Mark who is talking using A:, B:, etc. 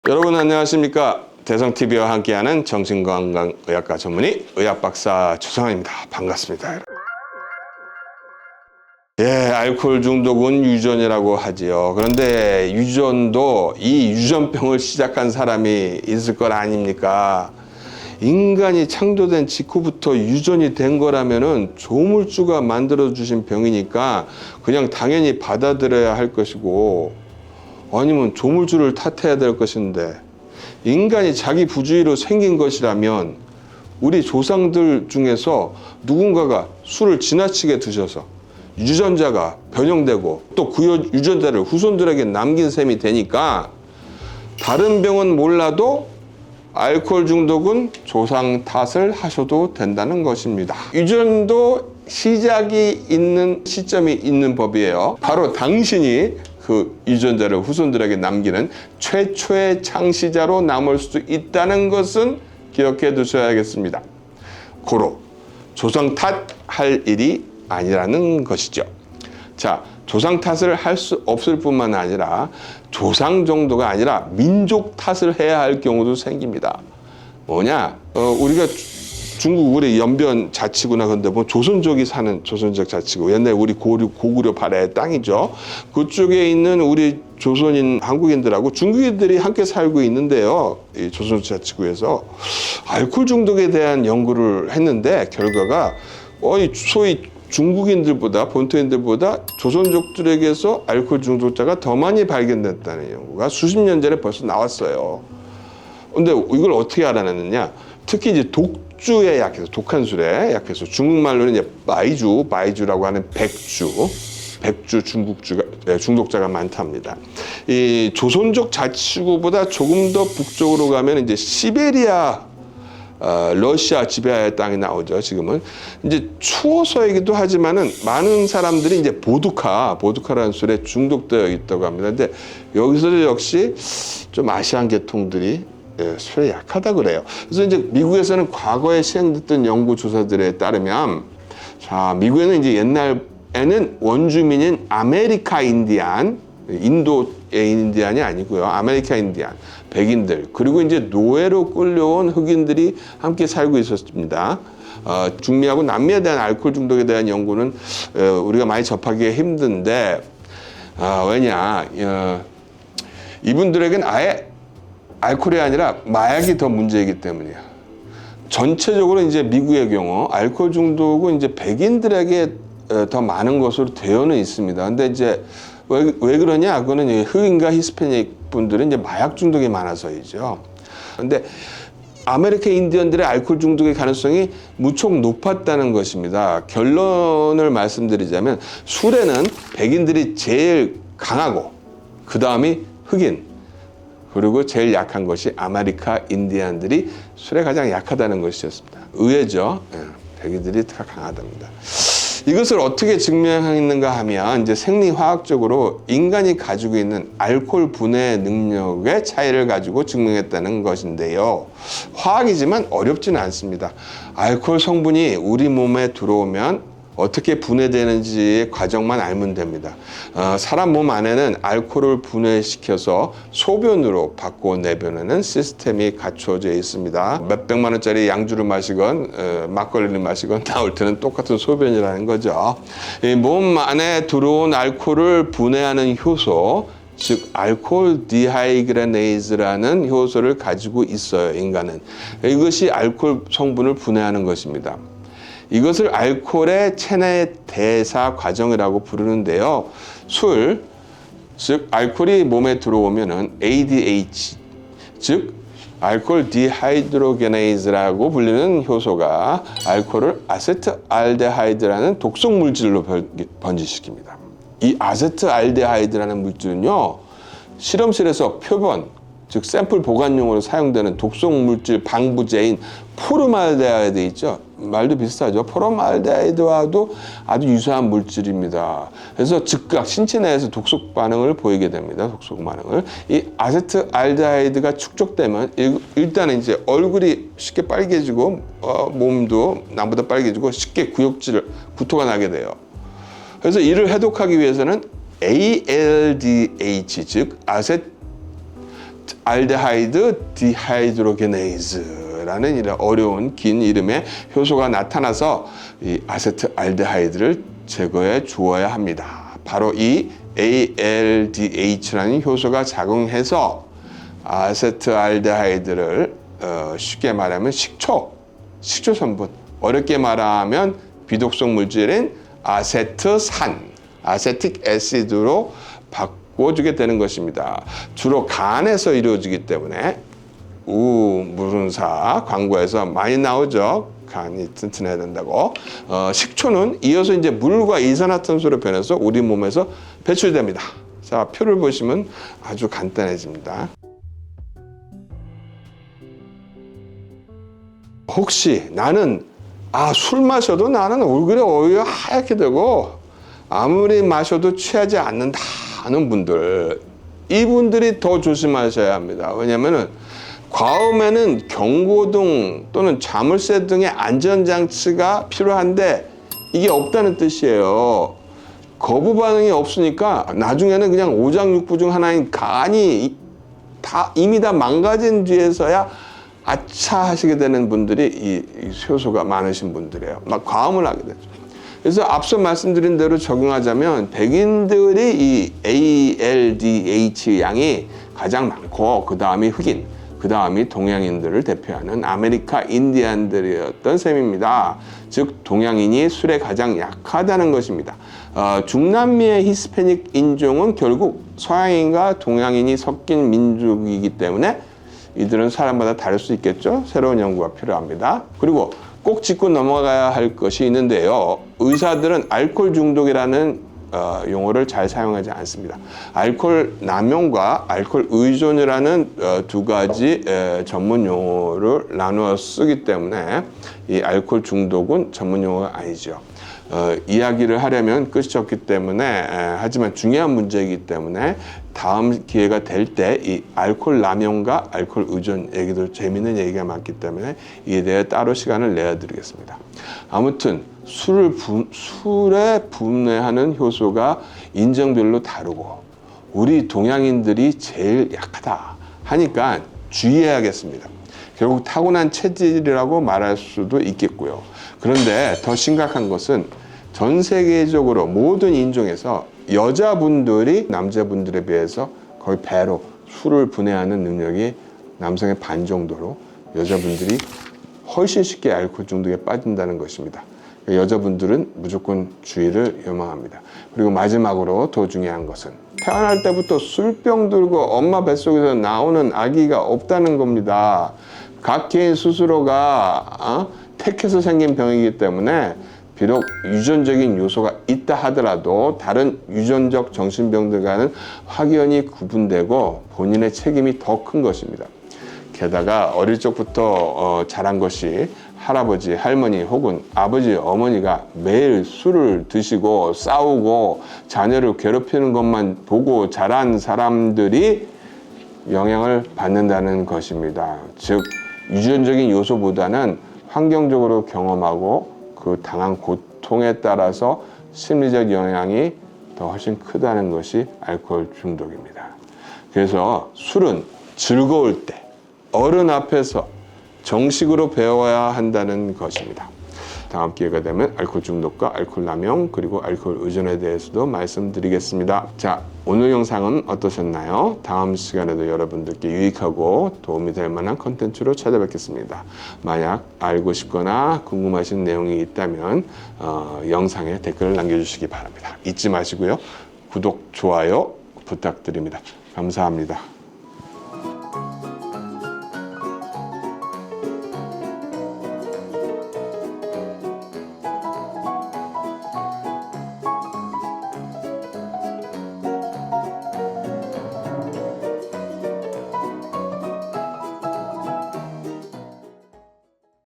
A: 여러분 안녕하십니까? 대성TV와 함께하는 정신건강의학과 전문의 의학박사 주성환입니다. 반갑습니다. 예, 알코올 중독은 유전이라고 하지요. 그런데 유전도 이 유전병을 시작한 사람이 있을 것 아닙니까? 인간이 창조된 직후부터 유전이 된 거라면은 조물주가 만들어주신 병이니까 그냥 당연히 받아들여야 할 것이고, 아니면 조물주를 탓해야 될 것인데, 인간이 자기 부주의로 생긴 것이라면 우리 조상들 중에서 누군가가 술을 지나치게 드셔서 유전자가 변형되고 또 그 유전자를 후손들에게 남긴 셈이 되니까, 다른 병은 몰라도 알코올 중독은 조상 탓을 하셔도 된다는 것입니다. 유전도 시작이 있는 시점이 있는 법이에요. 바로 당신이 그 유전자를 후손들에게 남기는 최초의 창시자로 남을 수 있다는 것은 기억해 두셔야겠습니다. 고로 조상 탓할 일이 아니라는 것이죠. 자, 조상 탓을 할 수 없을 뿐만 아니라 조상 정도가 아니라 민족 탓을 해야 할 경우도 생깁니다. 뭐냐? 우리가 중국 우리 연변 자치구나. 근데 뭐 조선족이 사는 조선족 자치구, 옛날 우리 고구려 발해의 땅이죠. 그쪽에 있는 우리 조선인 한국인들하고 중국인들이 함께 살고 있는데요. 이 조선족 자치구에서 알코올 중독에 대한 연구를 했는데, 결과가 소위 중국인들보다, 본토인들보다 조선족들에게서 알코올 중독자가 더 많이 발견됐다는 연구가 수십 년 전에 벌써 나왔어요. 근데 이걸 어떻게 알아냈느냐? 특히 이제 독주에 약해서, 독한 술에 약해서, 중국말로는 이제 마이주라고 하는 백주 중독자가 많답니다. 이 조선족 자치구보다 조금 더 북쪽으로 가면 이제 시베리아, 러시아 지배하의 땅이 나오죠. 지금은 이제 추워서이기도 하지만은 많은 사람들이 이제 보드카라는 술에 중독되어 있다고 합니다. 근데 여기서도 역시 좀 아시안 계통들이 술에 약하다 그래요. 그래서 이제 미국에서는 과거에 시행됐던 연구 조사들에 따르면, 자, 미국에는 이제 옛날에는 원주민인 아메리카 인디안, 인도의 인디안이 아니고요, 아메리카 인디안, 백인들, 그리고 이제 노예로 끌려온 흑인들이 함께 살고 있었습니다. 중미하고 남미에 대한 알코올 중독에 대한 연구는 우리가 많이 접하기가 힘든데, 왜냐, 이분들에겐 아예 알코올이 아니라 마약이 더 문제이기 때문이야. 전체적으로 이제 미국의 경우 알코올 중독은 이제 백인들에게 더 많은 것으로 되어는 있습니다. 근데 이제 왜 그러냐? 그거는 흑인과 히스패닉 분들은 이제 마약 중독이 많아서이죠. 근데 아메리카 인디언들의 알코올 중독의 가능성이 무척 높았다는 것입니다. 결론을 말씀드리자면, 술에는 백인들이 제일 강하고, 그 다음이 흑인, 그리고 제일 약한 것이 아메리카 인디안들이 술에 가장 약하다는 것이었습니다. 의외죠. 백인들이 더 강하답니다. 이것을 어떻게 증명했는가 하면, 이제 생리화학적으로 인간이 가지고 있는 알코올 분해 능력의 차이를 가지고 증명했다는 것인데요. 화학이지만 어렵지는 않습니다. 알코올 성분이 우리 몸에 들어오면 어떻게 분해되는지의 과정만 알면 됩니다. 사람 몸 안에는 알코올을 분해시켜서 소변으로 바꿔내보내는 시스템이 갖춰져 있습니다. 몇백만 원짜리 양주를 마시건 막걸리를 마시건 나올 때는 똑같은 소변이라는 거죠. 이 몸 안에 들어온 알코올을 분해하는 효소, 즉 알코올 디하이드로네이즈라는 효소를 가지고 있어요, 인간은. 이것이 알코올 성분을 분해하는 것입니다. 이것을 알코올의 체내 대사 과정이라고 부르는데요. 술, 즉 알코올이 몸에 들어오면은 ADH, 즉 알코올 디하이드로게네이즈라고 불리는 효소가 알코올을 아세트알데하이드라는 독성 물질로 번지시킵니다. 이 아세트알데하이드라는 물질은요, 실험실에서 표본, 즉 샘플 보관용으로 사용되는 독성 물질 방부제인 포름알데하이드 있죠. 말도 비슷하죠. 포름알데하이드와도 아주 유사한 물질입니다. 그래서 즉각 신체 내에서 독소 반응을 보이게 됩니다. 독소 반응을. 이 아세트알데하이드가 축적되면 일단은 이제 얼굴이 쉽게 빨개지고 몸도 남보다 빨개지고 쉽게 구토가 나게 돼요. 그래서 이를 해독하기 위해서는 ALDH, 즉 알데하이드 디하이드로게네이즈라는 이런 어려운 긴 이름의 효소가 나타나서 이 아세트알데하이드를 제거해 주어야 합니다. 바로 이 ALDH라는 효소가 작용해서 아세트알데하이드를 쉽게 말하면 식초 성분, 어렵게 말하면 비독성 물질인 아세트산, 아세틱 애시드로 바꿔주게 되는 것입니다. 주로 간에서 이루어지기 때문에 무른사 광고에서 많이 나오죠. 간이 튼튼해야 된다고. 식초는 이어서 이제 물과 이산화탄소로 변해서 우리 몸에서 배출됩니다. 자, 표를 보시면 아주 간단해집니다. 혹시 나는 술 마셔도 나는 얼굴이 오히려 하얗게 되고 아무리 마셔도 취하지 않는다 하는 분들, 이분들이 더 조심하셔야 합니다. 왜냐면은 과음에는 경고등 또는 자물쇠 등의 안전장치가 필요한데 이게 없다는 뜻이에요. 거부 반응이 없으니까 나중에는 그냥 오장육부 중 하나인 간이 이미 다 망가진 뒤에서야 아차 하시게 되는 분들이 이 효소가 많으신 분들이에요. 막 과음을 하게 되죠. 그래서 앞서 말씀드린 대로 적용하자면 백인들이 이 ALDH 양이 가장 많고 그 다음이 흑인, 그 다음이 동양인들을 대표하는 아메리카 인디안들이었던 셈입니다. 즉 동양인이 술에 가장 약하다는 것입니다. 중남미의 히스패닉 인종은 결국 서양인과 동양인이 섞인 민족이기 때문에 이들은 사람마다 다를 수 있겠죠. 새로운 연구가 필요합니다. 그리고 꼭 짚고 넘어가야 할 것이 있는데요. 의사들은 알코올 중독이라는 용어를 잘 사용하지 않습니다. 알코올 남용과 알코올 의존이라는 두 가지 전문 용어를 나누어 쓰기 때문에 이 알코올 중독은 전문 용어가 아니죠. 이야기를 하려면 끝이 없기 때문에 하지만 중요한 문제이기 때문에 다음 기회가 될 때 이 알코올 남용과 알코올 의존 얘기도 재미있는 얘기가 많기 때문에 이에 대해 따로 시간을 내어드리겠습니다. 아무튼 술에 분해하는 효소가 인종별로 다르고 우리 동양인들이 제일 약하다 하니까 주의해야겠습니다. 결국 타고난 체질이라고 말할 수도 있겠고요. 그런데 더 심각한 것은 전 세계적으로 모든 인종에서 여자분들이 남자분들에 비해서 거의 배로 술을 분해하는 능력이 남성의 반 정도로 여자분들이 훨씬 쉽게 알코올 중독에 빠진다는 것입니다. 여자분들은 무조건 주의를 요망합니다. 그리고 마지막으로 더 중요한 것은 태어날 때부터 술병 들고 엄마 뱃속에서 나오는 아기가 없다는 겁니다. 각 개인 스스로가 택해서 생긴 병이기 때문에 비록 유전적인 요소가 있다 하더라도 다른 유전적 정신병들과는 확연히 구분되고 본인의 책임이 더 큰 것입니다. 게다가 어릴 적부터 자란 것이 할아버지, 할머니 혹은 아버지, 어머니가 매일 술을 드시고 싸우고 자녀를 괴롭히는 것만 보고 자란 사람들이 영향을 받는다는 것입니다. 즉 유전적인 요소보다는 환경적으로 경험하고 그 당한 고통에 따라서 심리적 영향이 더 훨씬 크다는 것이 알코올 중독입니다. 그래서 술은 즐거울 때 어른 앞에서 정식으로 배워야 한다는 것입니다. 다음 기회가 되면 알코올 중독과 알코올 남용 그리고 알코올 의존에 대해서도 말씀드리겠습니다. 자, 오늘 영상은 어떠셨나요? 다음 시간에도 여러분들께 유익하고 도움이 될 만한 컨텐츠로 찾아뵙겠습니다. 만약 알고 싶거나 궁금하신 내용이 있다면 영상에 댓글을 남겨주시기 바랍니다. 잊지 마시고요. 구독, 좋아요 부탁드립니다. 감사합니다.